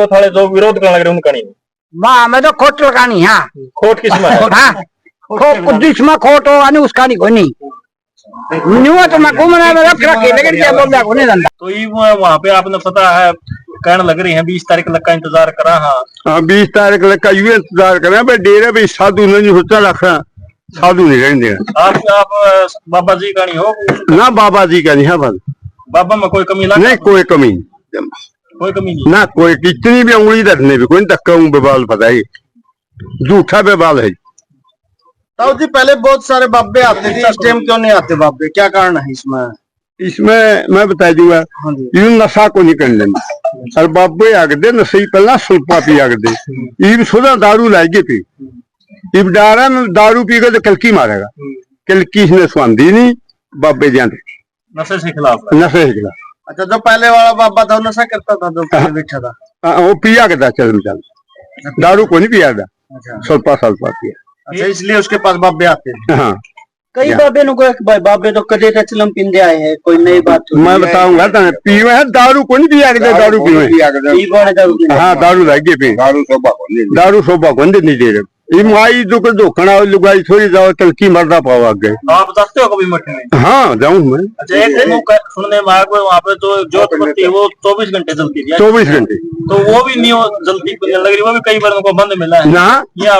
थाले जो विरोध करने लग रहे उनका नहीं माँ मैं तो खोट लगानी। हाँ खोट किसमें हाँ खोट जिसमें खोट हो आने उसका नहीं कोई नहीं न्यू तो मैं घूमना में रख रखी लेकिन क्या बोल रहा कोई नहीं। तो ये वहाँ पे आपने पता है कहने लग रही है 20 तारीख तक का इंतजार करा। हाँ 20 तारीख तक का यूं इंतजार करें भाई डेरे भी साधु नहीं सोचा रखा साधु नहीं रहने देना। आप बाबा जी का नहीं हो ना बाबा जी का नहीं है बस बाबा में कोई कमी नहीं कोई कमी कोई कमी नहीं ना कोई कितनी भी उंगली धरने भी कोई धक्का बेबाल पता है झूठा बेबाल है। ताऊ जी पहले बहुत सारे बाबे आते थे इस टाइम क्यों नहीं आते बाबे क्या कारण है इसमें? इसमें मैं बता दूंगा यूं नशा को नहीं करने देना और बाबे आगदे नशे पहला सुल्पा पी आगदे इब सुधा दारू लाएगी पी इब डारा दारू पी के तो कलकी मारेगा कलकी इसने स्वादी नहीं बाबे जाते नशे से खिलाफ नशे के खिलाफ। अच्छा जो पहले वाला बाबा था वो नशा करता था जो पहले बैठा था वो पिया के चल चल दारू को नहीं पिया था सुल्पा सल्पा पिया। अच्छा इसलिए उसके पास बाबे आते हैं। हाँ कई बाबे को बाबे तो कदे का चिलम पिंदे आए हैं कोई नई बात मैं बताऊंगा पीवे है दारू को नहीं पिया के दारू पीवे। हाँ दारू लागे पी दारू शोभा को नहीं दे रहे माई जो के धोखना लुगाई थोड़ी जाओ तलकी मरदा पाओ आगे। आप जाते हो कभी मठ में? हाँ जाऊँ मैं। अच्छा एक सुनने में आया वहाँ पे तो जोत बत्ती है वो 24 घंटे जलती है 24 घंटे तो वो भी नहीं जलती लग रही वो भी कई बार उनको बंद मिला है ना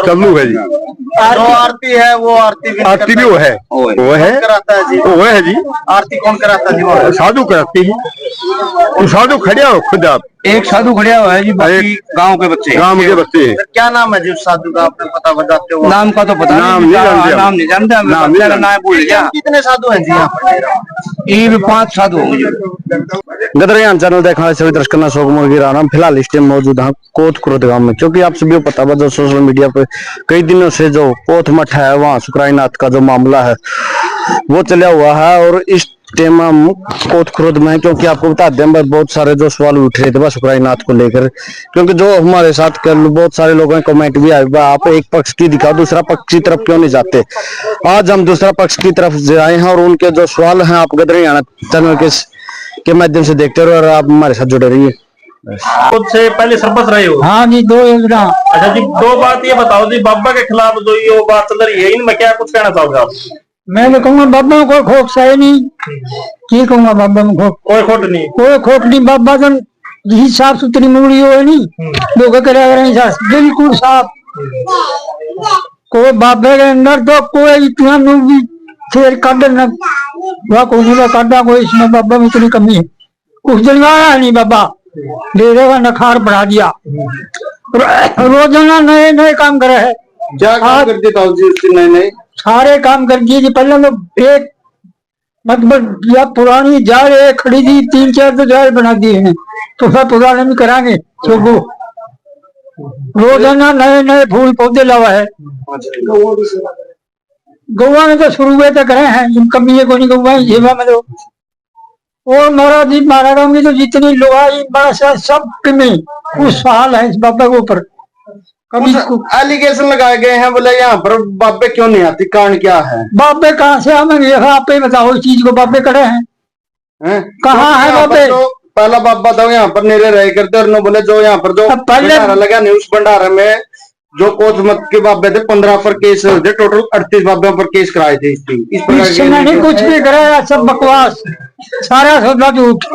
चालू है जी। जो आरती है वो आरती भी वो है कराता है जी वो है जी आरती कौन कराता है जी? साधु कराती है साधु खड़िया हो खुद आप एक साधु खड़िया हुआ है जी बाकी गांव के बच्चे हैं। क्या नाम है जी उस साधु का आपने पता बताते हो? नाम का तो पता नाम नहीं जानते नाम भूल गया। कितने साधु हैं जी यहाँ पर? ये 5 साधु होंगे। गदरयान चैनल देखने वाले सभी दर्शकों का शोक मुर्गी राम फिलहाल इस टाइम मौजूद है कोट खुर्द गांव में क्योंकि आप सभी को पता है जो सोशल मीडिया पे कई दिनों से जो कोट मठ है वहाँ सुकराईनाथ का जो मामला है वो चला हुआ है और इस टाइम हम कोट खुर्द में क्योंकि आपको बता दें बहुत सारे जो सवाल उठ रहे थे बस सुकराईनाथ को लेकर क्योंकि जो हमारे साथ कल बहुत सारे लोगों ने कमेंट भी आया आप एक पक्ष की दिखाओ दूसरा पक्ष की तरफ क्यों नहीं जाते। आज हम दूसरा पक्ष की तरफ जाए हैं और उनके जो सवाल हैं आप गदरयान चैनल के माध्यम से देखते रहो और आप हमारे साथ जुड़े रहिए। खुद से पहले सरपंच रहे हो? हाँ जी 2 योजना। अच्छा जी 2 बात ये बताओ जी बाबा के खिलाफ जो ये बात चल रही है इनमें क्या कुछ कहना चाहोगे आप? मैं तो कहूँगा बाबा में कोई खोट सही नहीं की कहूँगा बाबा में कोई खोट नहीं बाबा जन जी साफ सुथरी मुड़ी हो नहीं लोग बिल्कुल साफ कोई बाबे के अंदर तो कोई इतना भी फेर काट काटा कोई इसमें बाबा में इतनी कमी है कुछ दिन आया नहीं बाबा डेरे का नखार बढ़ा दिया रोजाना नए नए काम करे है। क्या काम करते ताऊ जी नए सारे काम कर दिए जी पहले तो एक मतलब या पुरानी जार खड़ी थी 3-4 तो जार बना दिए हैं तो फिर पुराने भी कराएंगे तो वो रोजाना नए नए फूल पौधे लावा है। गौवा में तो शुरू हुए तक रहे हैं कमी है कोई गौवा जेवा में तो और महाराज जी महाराज की तो जितनी लोहाई बड़ा सब में कुछ सवाल है इस बाबा के ऊपर कभी एलिगेशन लगाए गए हैं बोले यहाँ पर बाबे क्यों नहीं आती कारण क्या है? बाबे कहाँ से हमें देखा आप ही बताओ इस चीज को बाबे खड़े हैं कहाँ है बाबे? तो पहला बाबा था यहाँ पर नेरे रहे करते और बोले जो यहाँ पर जो भंडारा लगा नहीं उस भंडारे में जो कोच मत के बाबे थे 15 पर केस थे टोटल 38 बाबे पर केस कराए थे इस प्रकार नहीं कुछ भी कराया सब बकवास सारा सौदा झूठ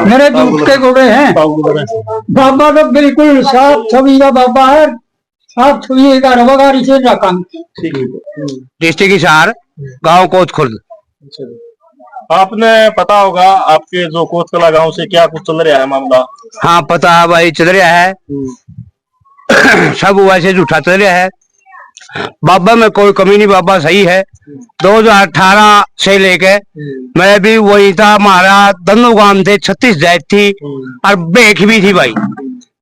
मेरे झूठ के घोड़े हैं। बाबा तो बिल्कुल साफ छवि का बाबा है साफ छवि का रवागारी से काम डिस्ट्रिक्ट हिसार गाँव कोट खुर्द। आपने पता होगा आपके जो कोतकला गांव से क्या कुछ चल रहा है मामला? हाँ पता है भाई चल रहा है सब वैसे झूठा चल रहा है बाबा में कोई कमी नहीं बाबा सही है 2018 से लेके मैं भी वही था हमारा दोनों गांव थे 36 जात थी और बेख भी थी भाई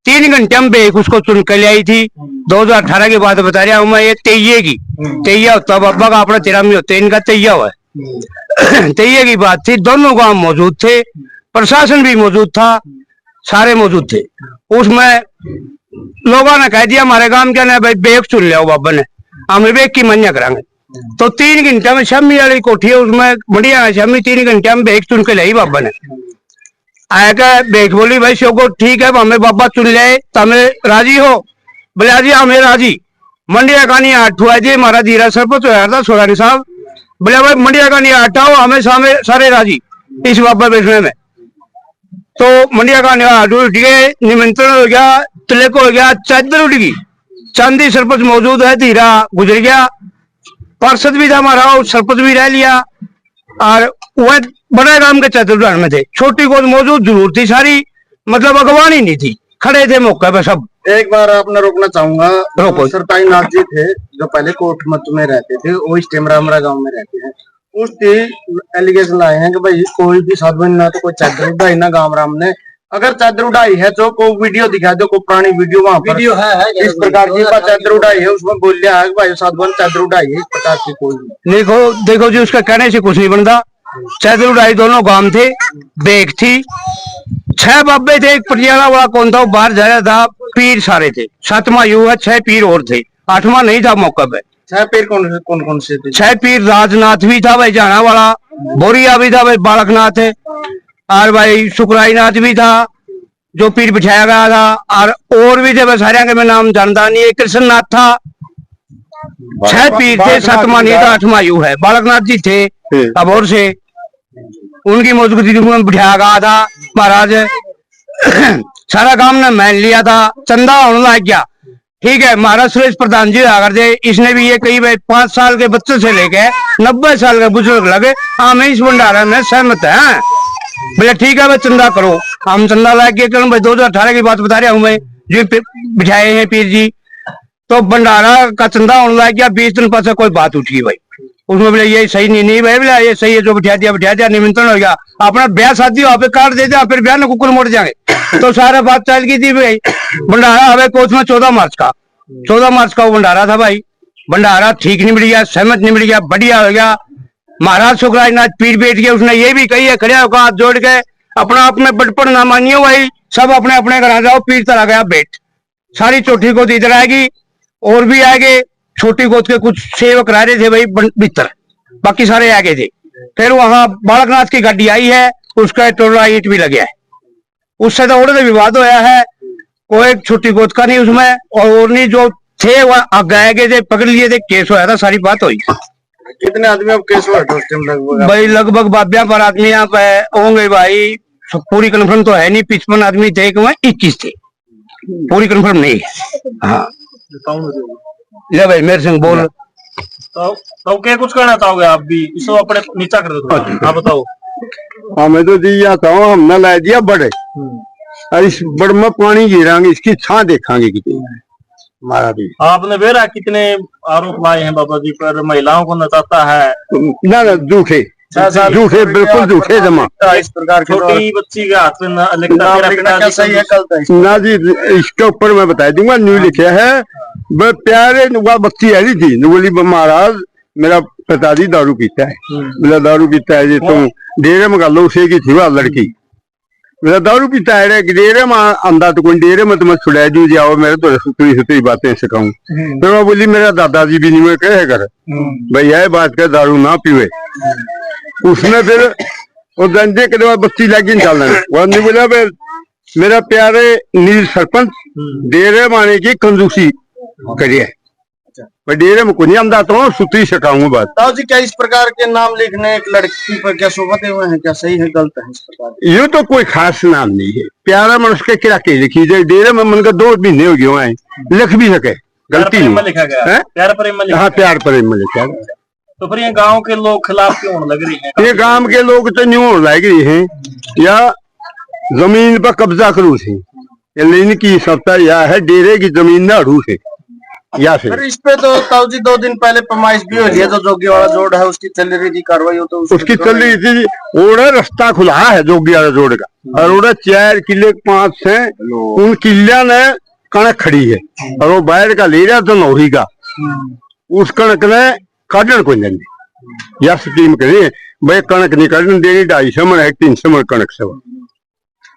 3 घंटे में बेख उसको चुन कर ले आई थी 2018 की बात बता रहा हूँ मैं ये तेइये की तेइया होता बाबा का अपना 13 में होता है इनका तेइया हुआ है तेइये की बात थी दोनों गांव मौजूद थे प्रशासन भी मौजूद था सारे मौजूद थे उसमें लोगों ने कह दिया हमारे गांव के ना भाई बेग चुन लिया बाबा ने हमें बेग की मन्या करांगे तो 3 घंटे में शमी वाली कोठी है उसमें बढ़िया है शमी 3 घंटे में बेग चुन के लाई बाबा ने आएगा बेच बोली भाई शो को ठीक है हमें बाबा चुन ले तमें राजी हो बोले जी हमें राजी मंडिया का नहीं आठ हुआ जी हमारा जीरा सरपंच होया था सोरानी साहब बोले भाई मंडिया का नहीं आठ आओ हमें सारे राजी इस बाबा बेचने में। तो मंडिया का नहीं उठ गए, निमंत्रण हो गया, तिलक हो गया, चादर उठ गई, चांदी सरपंच मौजूद है, धीरा गुजर गया, पार्षद भी था हमारा और सरपंच भी रह लिया और वह बड़े गांव के चादर में थे। छोटी गोद मौजूद जरूर थी सारी, मतलब अगवानी नहीं थी, खड़े थे मौके पे सब। एक बार आपने रोकना चाहूंगा, सरताई नाथ जी थे जो पहले कोटमत में रहते थे, वो इस टेमरामरा गांव में रहते हैं। उस एलिगेशन लाए हैं कि भाई कोई भी साधु ना तो कोई चादर उड़ाई ना गांव राम ने, अगर चादर उड़ाई है तो कोई वीडियो दिखा दो, कोई पुरानी वीडियो वहां पर वीडियो है इस प्रकार की चादर उड़ाई है, उसमें बोल लिया है भाई साधु ने चादर उड़ाई है, इस प्रकार की कोई देखो जी उसका कहने से कुछ नहीं बनता। चादर उड़ाई दोनों गांव थे, बेग थी, 6 बाबे थे, एक पटियाला वाला कौन था वो बाहर जा रहा था, पीर सारे थे, 7वां यू है, 6 पीर और थे, 8वां नहीं था मौका पे। 6 पीर कौन से थे? 6 पीर राजनाथ भी था भाई जाना वाला, बोरिया भी था भाई, बालकनाथ है, और भाई सुखराई नाथ भी था जो पीर बिठाया गया था, और भी थे भाई सारे के मैं नाम जानता नहीं है, कृष्ण नाथ था। 6 पीर थे, 7वां नहीं था, 8वां यू है, बालकनाथ जी थे अब और से, उनकी मौजूदगी में बिठाया गया था महाराज। सारा काम ने मान लिया था, चंदा होने लग गया, ठीक है। महाराज सुरेश प्रधान जी आकर थे, इसने भी ये कही भाई 5 साल के बच्चे से लेके 90 साल के बुजुर्ग लगे हमें इस भंडारा में सहमत है। बोले ठीक है भाई चंदा करो, हम चंदा ला के कल भाई 2018 की बात बता रहा हूँ मैं, जो बिठाए हैं पीर जी, तो भंडारा का चंदा होने लग गया। 20 दिन पास कोई बात उठी भाई, उसमें बोले ये सही नहीं भाई, बोले ये सही है, जो बिठा दिया, निमंत्रण हो गया, अपना ब्याह शादी वहां पे काट देते, फिर ब्याह में कुकुर मोड़ जाएंगे। तो सारा बात चल गई थी भाई। भंडारा हमें कोच में 14 मार्च का वो भंडारा था भाई। भंडारा ठीक नहीं मिल गया, सहमत नहीं मिल गया, बढ़िया हो गया। महाराज सुखराज नाथ पीर बैठ गया, उसने ये भी कही है खड़े होकर हाथ जोड़ के, अपना अपने बटपन ना मानियो भाई, सब अपने अपने घर आ जाओ, पीर चला गया बैठ, सारी चौथी गोद इधर आएगी और भी आगे, छोटी गोद के कुछ सेवक रह रहे थे भाई भीतर, बाकी सारे आगे थे। फिर वहां बालकनाथ की गाड़ी आई है, उसका टोला ईट भी लगे है, उससे तो और विवाद होया है, कोई छोटी गोद का नहीं उसमें, और नहीं जो थे वह आगे गए थे, पकड़ लिए थे, केस होया था, सारी बात हुई। कितने आदमी अब केस हुआ था उस टाइम लगभग? भाई लगभग बाबिया पर आदमी यहाँ पे होंगे भाई, पूरी कन्फर्म तो है नहीं, 55 आदमी थे कि 21 थे, पूरी कन्फर्म नहीं है। हाँ ले भाई मेरे संग बोल। तो क्या कुछ कहना चाहोगे आप भी, इसको अपने नीचा कर दो, आप बताओ। हमें तो दी जाता हूँ, हमने ला दिया बड़े, और इस बड़ में पानी गिरांगे, इसकी छां देखांगे कितनी हमारा भी। आपने बेरा कितने आरोप लाए हैं बाबा जी पर, महिलाओं को नचाता है? ना झूठे झूठे, बिल्कुल झूठे जमा। इस प्रकार छोटी बच्ची के हाथ में सही है कल ना जी, इसके ऊपर मैं बता दूंगा, न्यू लिखा है, वह प्यारे वह बच्ची ऐसी थी, बोली महाराज मेरा पिताजी दारू पीता है, मेरा दारू पीता है जी, तुम डेरे में लो, उसे की थी वह लड़की, मेरा दारू पीता है डेरे में आंदा, तो कोई डेरे में तुम्हें छुड़ा दू जाओ, मेरे तो सुतरी सुतरी बातें सिखाऊं। फिर मैं बोली मेरा दादाजी भी नहीं कहे कर भाई यह बात कर दारू ना पीवे। उसने फिर वो डंडे के बाद बच्ची लगी चलना, वो नहीं बोला मेरा प्यारे नील सरपंच डेरे माने की कंजूसी करिए, मैं डेरे में को नहीं आंदा तो सुतरी सिखाऊंगा बात। ताऊ जी क्या इस प्रकार के नाम लिखने एक लड़की पर क्या शोभते हुए हैं, क्या सही है गलत है इस प्रकार? ये तो कोई खास नाम नहीं है, प्यारा मनुष्य के किरा के लिखी जाए, डेरे में मन का 2 महीने हो गए हैं, लिख भी सके, गलती नहीं लिखा गया, प्यार प्रेम में। हाँ प्यार प्रेम में लिखा। तो फिर ये गांव के लोग खिलाफ क्यों होने लग रही हैं? ये गांव के लोग तो नहीं होने लग रही हैं, या जमीन पर कब्जा करूँ थे, इनकी सत्ता या है डेरे की जमीन ना अड़ू है या फिर इस पे तो ताऊ जी 2 दिन पहले पैमाइश भी हो रही है, जो जोगी वाला जोड़ है उसकी चल रही थी कार्रवाई, तो उसकी चल रही थी। ओड़ा रास्ता खुला है जोगी वाला जोड़ का, और ओड़ा 4 किले 5 है, उन किलिया ने कणक खड़ी है, और वो बाहर का ले रहा धनौरी का, उस कणक ने काटन को नहीं, या स्कीम करिए भाई कणक नहीं काटन देनी, 250 मन है 300 मन कणक से,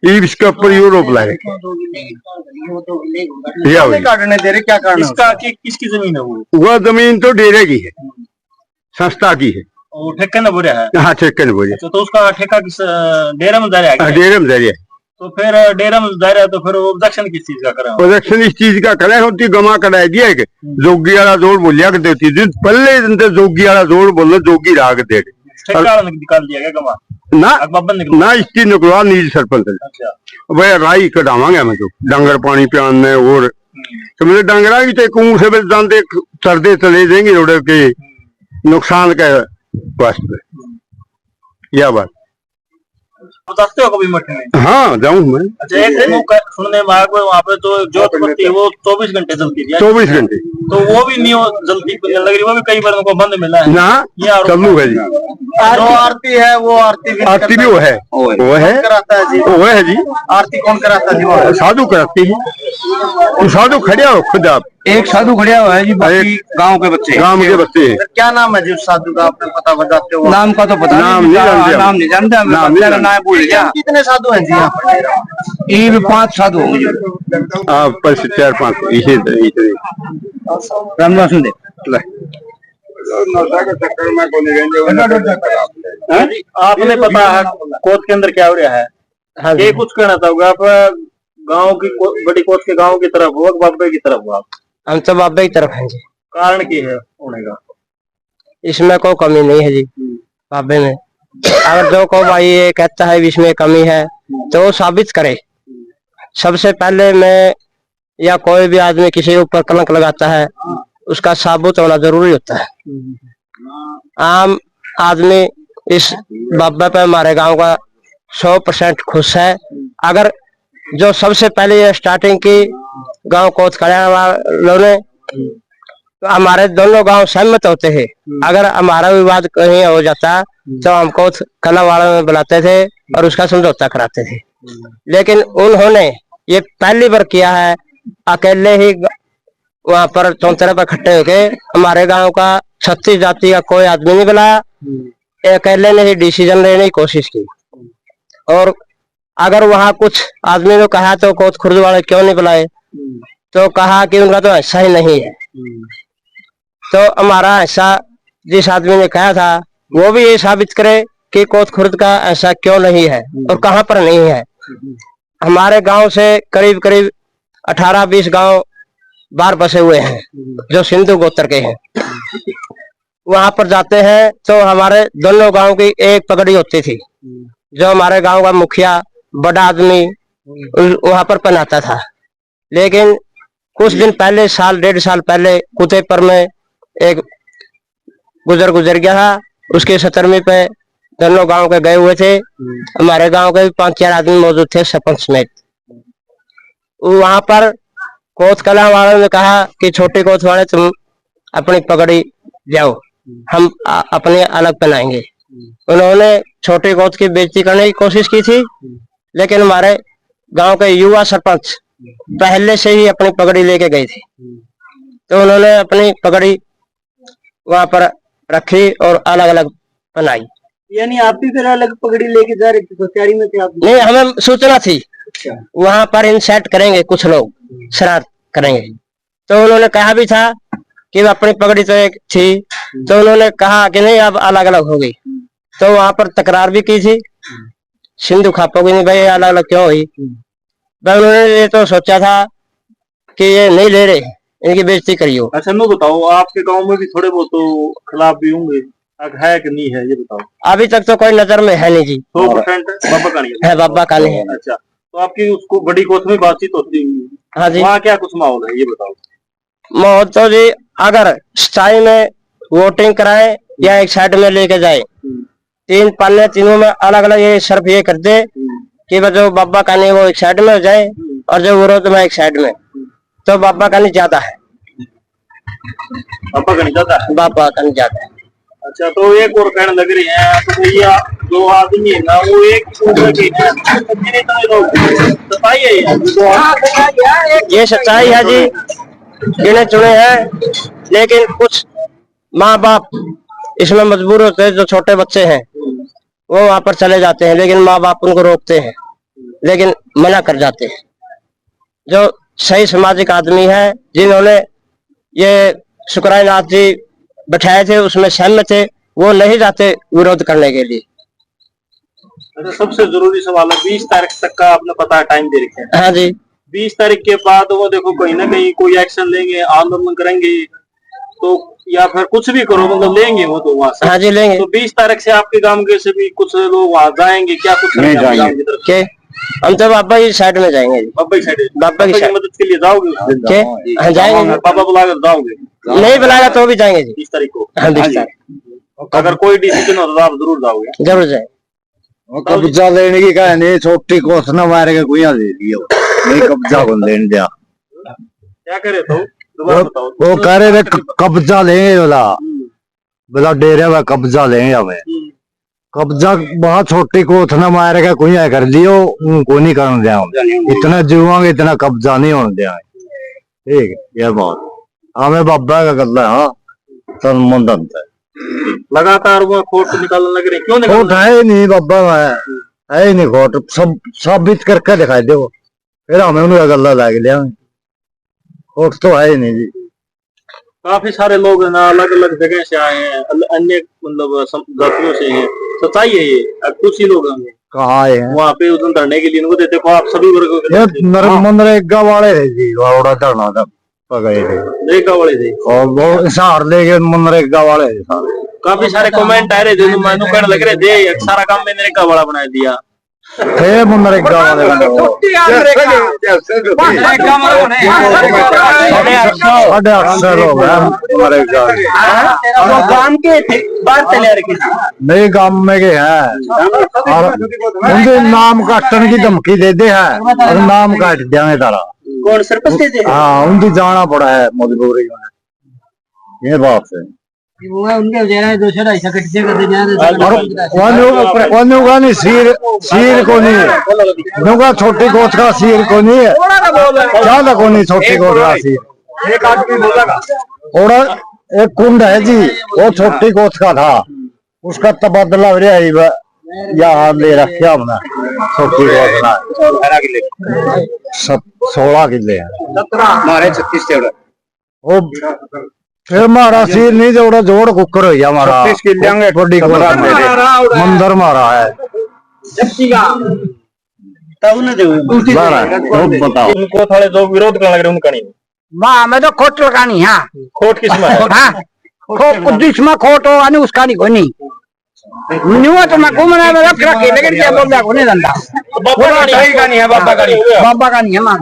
इसके ऊपर यूरोप लाए काटने दे रहे, क्या कारण इसका किसकी जमीन है? वो वह जमीन तो डेरे की है, संस्था की है, वो ठेके ने बोरिया है। हाँ ठेके ने बोरिया। अच्छा, तो उसका ठेका किस डेरे में जा रहा है? डेरे में दरिया। तो फिर डेरे में जा रहा है, तो फिर ऑब्जेक्शन किस चीज का करें? ऑब्जेक्शन इस चीज का करे होती गमा कढ़ाई दिया कि जोगी वाला जोड़ बोलिया कर देती दिन पहले दिन तो जोगी वाला जोड़ बोलो जोगी राग दे ठेका निकाल दिया गया गमा ना बाबा निकला ना इसकी निकलवा नील सरपंच ने। अच्छा, भाई राई कटावांगे मैं तो डंगर पानी पियाने और तो मेरे डंगरा की तो कुएं से बिल जाते चरदे चले जाएंगे रोड के नुकसान के वास्ते यह बात। बताते हो कभी मठे में? हाँ जाऊँ मैं। अच्छा, एक सुनने में आया वहाँ पे तो जोत बत्ती है वो 24 घंटे जलती है। 24 घंटे तो वो भी नहीं जल्दी लग रही, वो भी कई बार उनको बंद मिला है ना। ये चालू है जी। जो आरती है वो आरती भी वो है कराता है जी। वो है जी। आरती कौन कराता है जी? वो साधु कराती है। तो साधु खड़े हो खुद आप? एक साधु खड़ा हुआ है जी, बाकी गांव के बच्चे हैं। क्या नाम है जी उस साधु का? आपने पता बताते हो? नाम का तो पता नाम नहीं, नहीं जानते हम। नाम नहीं जानते हम, नाम बच्चे का नहीं नाम भूल गया। कितने साधु हैं जी यहाँ पर? ये भी 5 साधु होंगे जी। आप पर 4-5 इसे रामदास दे आपने पता है कोच के अंदर क्या हो रहा है? हाँ ये कुछ कहना चाहोगे आप? गांव की बड़ी कोच के गांव की तरफ हो, बाबे की तरफ हो आप? हम तो बाबे की तरफ हैं जी। कारण की है होने का? इसमें कोई कमी नहीं है जी बाबे में। अगर जो को भाई ये कहता है इसमें कमी है तो वो साबित करे। सबसे पहले मैं या कोई भी आदमी किसी के ऊपर कलंक लगाता है उसका साबुत होना जरूरी होता है। आम आदमी इस बाबा पे हमारे गांव का 100% खुश है। अगर जो सबसे पहले ये स्टार्टिंग की गांव कोच कल्याण वालों ने, तो हमारे दोनों गांव सहमत होते हैं। अगर हमारा विवाद कहीं हो जाता तो हम कोच कला वालों में बुलाते थे और उसका समझौता कराते थे। लेकिन उन्होंने ये पहली बार किया है, अकेले ही वहां पर चौंतरे पर इकट्ठे होके हमारे गांव का 36 जाति का कोई आदमी नहीं बुलाया, अकेले ने ही डिसीजन लेने की कोशिश की। और अगर वहां कुछ आदमी ने कहा तो कोच खुर्द वाले क्यों नहीं बुलाए, तो कहा कि उनका तो ऐसा ही नहीं है। तो हमारा ऐसा जिस आदमी ने कहा था वो भी ये साबित करे कि कोच खुर्द का ऐसा क्यों नहीं है और कहां पर नहीं है। हमारे गांव से करीब करीब 18-20 गांव बाहर बसे हुए हैं जो सिंधु गोत्र के हैं। वहां पर जाते हैं तो हमारे दोनों गांव की एक पगड़ी होती थी जो हमारे गांव का मुखिया बड़ा आदमी वहां पर पहनाता था। लेकिन कुछ दिन पहले, 1.5 साल पहले कुतेपर में एक गुजर गया था, उसके 17वीं पे दोनों गांव के गए हुए थे। हमारे गांव के भी 5-4 आदमी मौजूद थे सरपंच समेत। वहां पर कोच कला वालों ने कहा कि छोटे कोच वाले तुम अपनी पगड़ी जाओ, हम अपने अलग पहनाएंगे। उन्होंने छोटे कोच की बेइज्जती करने की कोशिश की थी, लेकिन हमारे गांव के युवा सरपंच पहले से ही अपनी पगड़ी लेके गए थे, तो उन्होंने अपनी पगड़ी वहां पर रखी और अलग अलग पहनाई। यानी आप भी फिर अलग पगड़ी लेके जा रहे थे? तैयारी में थे आप? नहीं, हमें सूचना थी वहां पर इंसेट करेंगे, कुछ लोग शरारत करेंगे, तो उन्होंने कहा भी था कि अपनी पगड़ी तो एक थी, तो उन्होंने कहा कि नहीं अब अलग अलग हो गई। तो वहां पर तकरार भी की थी, सिंधु खापो की नहीं भाई अलग अलग क्यों हुई। उन्होंने ये तो सोचा था कि ये नहीं ले रहे, इनकी बेइज्जती करियो। अच्छा, मैं बताओ आपके गांव में भी थोड़े बहुत तो खिलाफ भी होंगे, है कि नहीं है ये बताओ? अभी तक तो कोई नजर में है नहीं जी। 100% बाबा का नहीं है, बाबा का नहीं है। अच्छा, तो आपकी उसको बड़ी कोच में बातचीत होती है? हाँ जी। वहाँ क्या कुछ माहौल है ये बताओ? माहौल तो जी अगर स्थाई में वोटिंग कराए या एक साइड में लेके जाए, 3 पाले तीनों में अलग अलग ये सिर्फ ये कर दे कि जो बाबा का नहीं वो एक साइड में हो जाए और जो विरोध में एक साइड में, तो बाबा का नहीं ज्यादा है। बाबा का नहीं ज्यादा है? बाबा का नहीं ज्यादा है। अच्छा, तो एक और कहने लग रही है तो भैया जो आदमी है ना वो एक सच्चाई है? ये सच्चाई है जी, गिने चुने हैं, लेकिन कुछ माँ बाप इसमें मजबूर होते हैं। जो छोटे बच्चे हैं वो वहां पर चले जाते हैं, लेकिन माँ बाप उनको रोकते हैं, लेकिन मना कर जाते हैं। जो सही सामाजिक आदमी है जिन्होंने ये शुक्रानाथ जी बैठाए थे उसमें सहमत थे, वो नहीं जाते विरोध करने के लिए। अच्छा, सबसे जरूरी सवाल है, 20 तारीख तक का आपने पता है टाइम दे रखे हैं। हाँ जी। 20 तारीख के बाद वो देखो कहीं ना कहीं कोई एक्शन लेंगे, आंदोलन करेंगे, तो या फिर कुछ भी करो, मतलब लेंगे वो तो वहाँ से। हाँ जी लेंगे। तो 20 तारीख से आपके गांव के से भी कुछ लोग वहाँ जाएंगे क्या? कुछ नहीं करेंगे जाएंगे। गांव की तरफ? के हम तो बाबा की साइड में जाएंगे। बाबा की साइड, बाबा की साइड मदद के लिए जाओगे? के हाँ जाएंगे। बाबा बुलाकर जाओगे? नहीं बुलाएगा तो भी जाएंगे जी। 20 तारीख को? हाँ 20 तारीख अगर कोई डिसीजन हो तो आप जरूर जाओगे? जरूर जाए। कब्जा लेने की कहानी छोटी कोस न मारे के कुया दे दियो, नहीं कब्जा को लेने दिया। क्या करे तो दोबारा बताओ। वो कह रहे थे कब्जा लेंगे बोला डेरे में कब्जा लेंगे हमें। कब्जा बहुत छोटी कोस न मारे के कुया कर लियो, उनको नहीं करने दिया। इतना जीवांगे इतना कब्जा नहीं होने दिया। ठीक है, ये बात हमें बाबा का गल्ला है। हाँ संबंध है, लगातार वो खोट निकालने लग रहे, क्यों निकाल? खोट है ही नहीं बाबा, है ही नहीं खोट, सब साबित करके दिखाई दे। फिर हमें उन्हें गल्ला लग लिया, खोट तो है ही नहीं जी। काफी सारे लोग है ना, अलग अलग जगह से आए हैं, अन्य मतलब जातियों से हैं। सच्चाई है ये? कुछ ही लोग हैं कहाँ आए हैं वहाँ पे उधर धरने के लिए, इनको देते देखो आप सभी वर्गों के मनरेगा वाले थे जी, वाड़ा धरना था गए थे रेखा वाले थे, और वो हिसार लेके मनरेगा वाले थे सारे। काफी सारे कमेंट आ रहे थे, मैंने कहने लग रहे थे सारा काम मैंने रेखा वाला बना दिया। थे मनरेगा वाले साढ़े 800 लोग हैं मनरेगा गांव के थे, बाहर चले रखे नए गांव में के हैं, और उनके नाम काटने की धमकी दे दे है, और नाम काट दिया तारा। कौन सरपंच थे? हाँ उनकी जाना पड़ा है मजबूरी में, ये बात है। उनके वजह 200-250 कट्टे कर नहीं सीर को नहीं छोटी कोच का सीर को नहीं है, ज्यादा को नहीं छोटी कोच का सीर। और एक कुंड है जी, वो छोटी कोच का था, उसका तबादला हो रहा है यहाँ ले रखा हमने। छोटी कोच ना 16 किले हमारे 36 थे वो, फिर हमारा सिर नहीं जोड़ा, जोड़ कुकर हो गया हमारा। 36 किले बड़ी मंदिर मारा है। बताओ उनको थोड़े जो विरोध करने लग रहे उनका नहीं? माँ मैं तो खोट लगानी। हाँ खोट किसमें है? हाँ खोट जिसमें खोट हो आने उसका नहीं कोई नहीं न्यू तो मैं घूमना में रख रखे, लेकिन क्या बोल रहा कोई धंधा बाबा का नहीं है, बाबा का नहीं है, बाबा का नहीं है माँ।